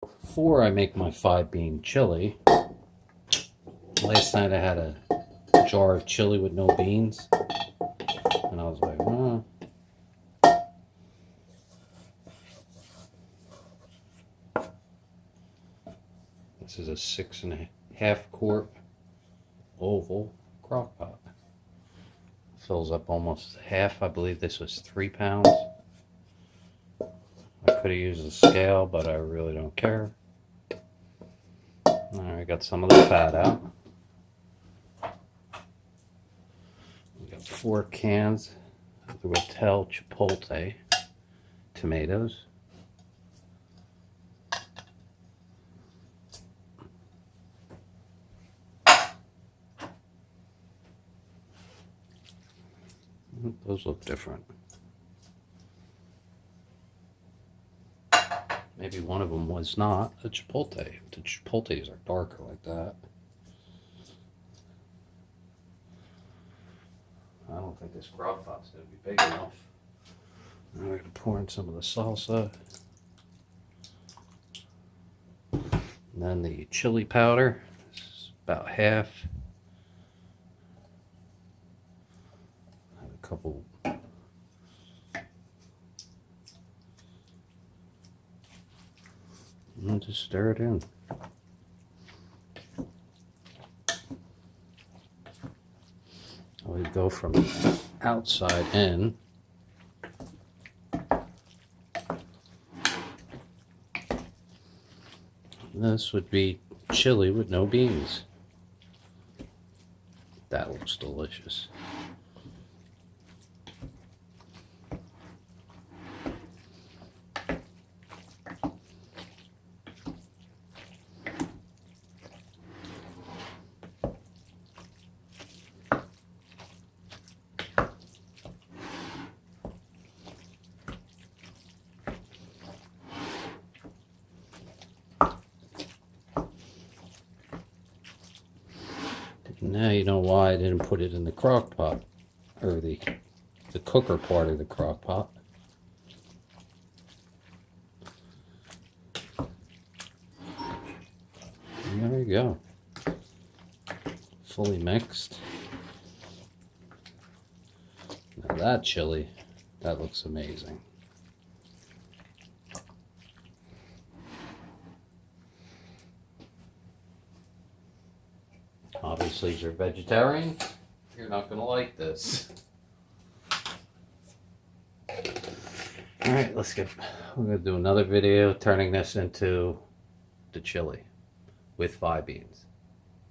Before I make my 5-bean chili, last night I had a jar of chili with no beans, and I was like, this is a 6.5 quart oval crock pot. Fills up almost half. I believe this was 3 pounds. I could have used a scale, but I really don't care. Alright, got some of the fat out. We got 4 cans of the Chorizo Chipotle tomatoes. Those look different. Maybe one of them was not a chipotle. The chipotles are darker like that. I don't think this crock pot's going to be big enough. Now we're going to pour in some of the salsa. And then the chili powder. This is about half. Have a couple. And just stir it in. We go from the outside in. This would be chili with no beans. That looks delicious. Now you know why I didn't put it in the crock pot, or the cooker part of the crock pot. And there you go. Fully mixed. Now that chili, that looks amazing. Obviously, if you're vegetarian, you're not going to like this. Alright, we're going to do another video turning this into the chili with 5 beans.